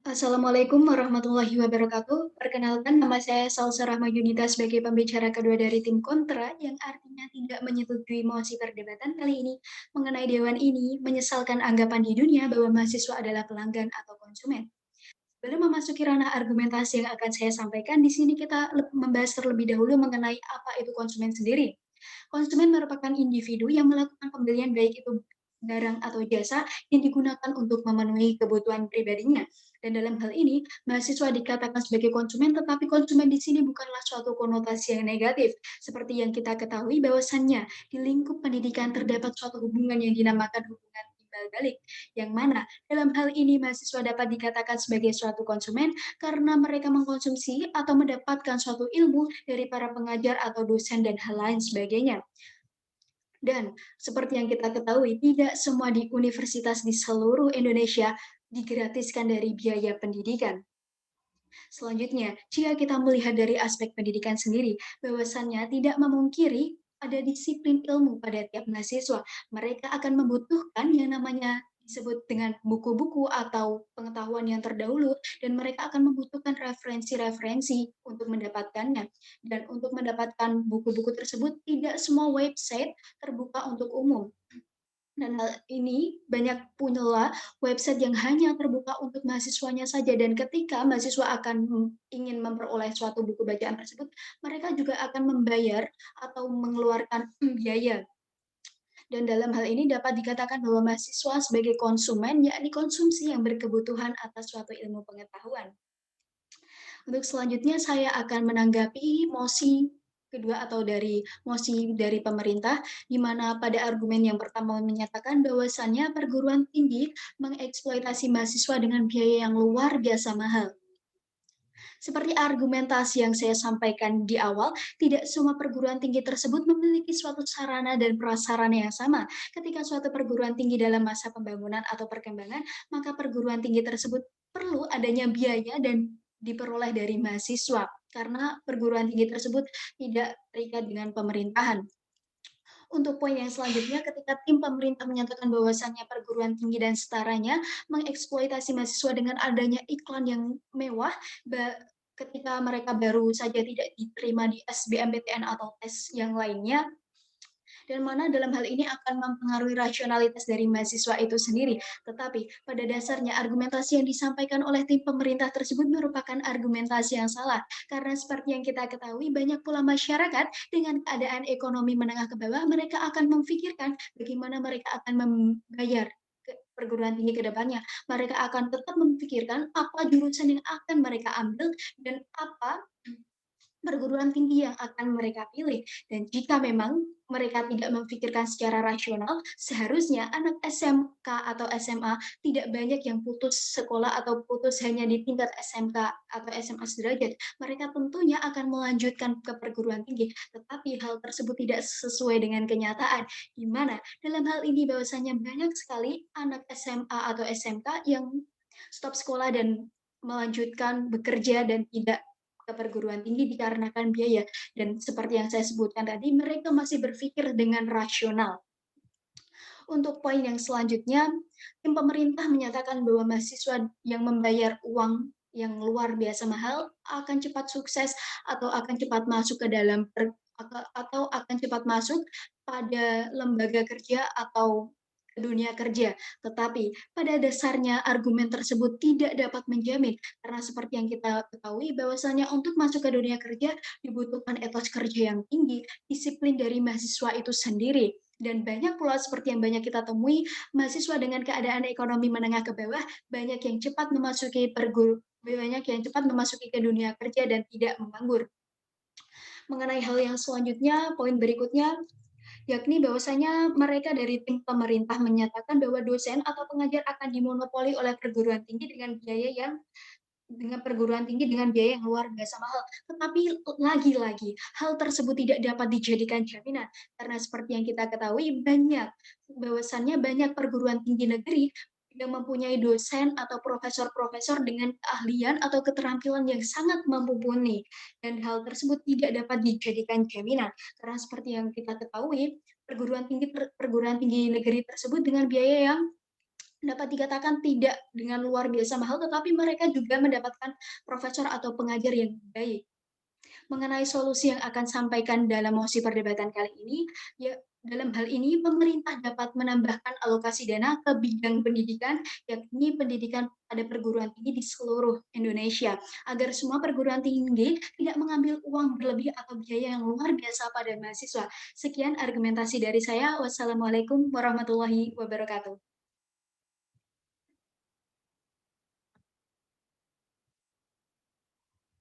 Assalamualaikum warahmatullahi wabarakatuh. Perkenalkan, nama saya Salsa Rahma Yunita sebagai pembicara kedua dari tim kontra yang artinya tidak menyetujui mosi perdebatan kali ini mengenai dewan ini menyesalkan anggapan di dunia bahwa mahasiswa adalah pelanggan atau konsumen. Sebelum memasuki ranah argumentasi yang akan saya sampaikan, di sini kita membahas terlebih dahulu mengenai apa itu konsumen sendiri. Konsumen merupakan individu yang melakukan pembelian baik itu barang atau jasa yang digunakan untuk memenuhi kebutuhan pribadinya. Dan dalam hal ini, mahasiswa dikatakan sebagai konsumen, tetapi konsumen di sini bukanlah suatu konotasi yang negatif. Seperti yang kita ketahui bahwasannya di lingkup pendidikan terdapat suatu hubungan yang dinamakan hubungan timbal balik, yang mana dalam hal ini mahasiswa dapat dikatakan sebagai suatu konsumen karena mereka mengkonsumsi atau mendapatkan suatu ilmu dari para pengajar atau dosen dan hal lain sebagainya. Dan seperti yang kita ketahui, tidak semua di universitas di seluruh Indonesia digratiskan dari biaya pendidikan. Selanjutnya, jika kita melihat dari aspek pendidikan sendiri, bahwasannya tidak memungkiri ada disiplin ilmu pada tiap mahasiswa. Mereka akan membutuhkan yang namanya disebut dengan buku-buku atau pengetahuan yang terdahulu, dan mereka akan membutuhkan referensi-referensi untuk mendapatkannya. Dan untuk mendapatkan buku-buku tersebut, tidak semua website terbuka untuk umum. Dan hal ini banyak punyalah website yang hanya terbuka untuk mahasiswanya saja, dan ketika mahasiswa akan ingin memperoleh suatu buku bacaan tersebut, mereka juga akan membayar atau mengeluarkan biaya. Dan dalam hal ini dapat dikatakan bahwa mahasiswa sebagai konsumen, yakni konsumsi yang berkebutuhan atas suatu ilmu pengetahuan. Untuk selanjutnya saya akan menanggapi mosi kedua atau dari mosi dari pemerintah, di mana pada argumen yang pertama menyatakan bahwasannya perguruan tinggi mengeksploitasi mahasiswa dengan biaya yang luar biasa mahal. Seperti argumentasi yang saya sampaikan di awal, tidak semua perguruan tinggi tersebut memiliki suatu sarana dan prasarana yang sama. Ketika suatu perguruan tinggi dalam masa pembangunan atau perkembangan, maka perguruan tinggi tersebut perlu adanya biaya dan diperoleh dari mahasiswa, karena perguruan tinggi tersebut tidak terikat dengan pemerintahan. Untuk poin yang selanjutnya, ketika tim pemerintah menyatakan bahwasannya perguruan tinggi dan setaranya mengeksploitasi mahasiswa dengan adanya iklan yang mewah, ketika mereka baru saja tidak diterima di SBMPTN atau tes yang lainnya, dan mana dalam hal ini akan mempengaruhi rasionalitas dari mahasiswa itu sendiri. Tetapi pada dasarnya argumentasi yang disampaikan oleh tim pemerintah tersebut merupakan argumentasi yang salah. Karena seperti yang kita ketahui, banyak pula masyarakat dengan keadaan ekonomi menengah ke bawah, mereka akan memikirkan bagaimana mereka akan membayar perguruan tinggi ke depannya. Mereka akan tetap memikirkan apa jurusan yang akan mereka ambil dan apa perguruan tinggi yang akan mereka pilih. Dan jika memang mereka tidak memikirkan secara rasional, seharusnya anak SMK atau SMA tidak banyak yang putus sekolah atau putus hanya di tingkat SMK atau SMA sederajat. Mereka tentunya akan melanjutkan ke perguruan tinggi, tetapi hal tersebut tidak sesuai dengan kenyataan, di mana dalam hal ini bahwasanya banyak sekali anak SMA atau SMK yang stop sekolah dan melanjutkan bekerja dan tidak ke perguruan tinggi dikarenakan biaya. Dan seperti yang saya sebutkan tadi, mereka masih berpikir dengan rasional. Untuk poin yang selanjutnya, tim pemerintah menyatakan bahwa mahasiswa yang membayar uang yang luar biasa mahal akan cepat sukses atau akan cepat masuk ke dalam atau akan cepat masuk pada lembaga kerja atau dunia kerja. Tetapi pada dasarnya argumen tersebut tidak dapat menjamin, karena seperti yang kita ketahui bahwasanya untuk masuk ke dunia kerja dibutuhkan etos kerja yang tinggi, disiplin dari mahasiswa itu sendiri. Dan banyak pula seperti yang banyak kita temui, mahasiswa dengan keadaan ekonomi menengah ke bawah banyak yang cepat memasuki banyak yang cepat memasuki ke dunia kerja dan tidak menganggur. Mengenai hal yang selanjutnya, poin berikutnya, yakni bahwasanya mereka dari tim pemerintah menyatakan bahwa dosen atau pengajar akan dimonopoli oleh perguruan tinggi dengan biaya yang luar biasa mahal. Tetapi lagi-lagi, hal tersebut tidak dapat dijadikan jaminan. Karena seperti yang kita ketahui, bahwasannya banyak perguruan tinggi negeri yang mempunyai dosen atau profesor-profesor dengan keahlian atau keterampilan yang sangat mumpuni. Dan hal tersebut tidak dapat dijadikan jaminan. Karena seperti yang kita ketahui, perguruan tinggi negeri tersebut dengan biaya yang dapat dikatakan tidak dengan luar biasa mahal, tetapi mereka juga mendapatkan profesor atau pengajar yang baik. Mengenai solusi yang akan sampaikan dalam mosi perdebatan kali ini, ya dalam hal ini pemerintah dapat menambahkan alokasi dana ke bidang pendidikan, yakni pendidikan pada perguruan tinggi di seluruh Indonesia, agar semua perguruan tinggi tidak mengambil uang berlebih atau biaya yang luar biasa pada mahasiswa. Sekian argumentasi dari saya. Wassalamualaikum warahmatullahi wabarakatuh.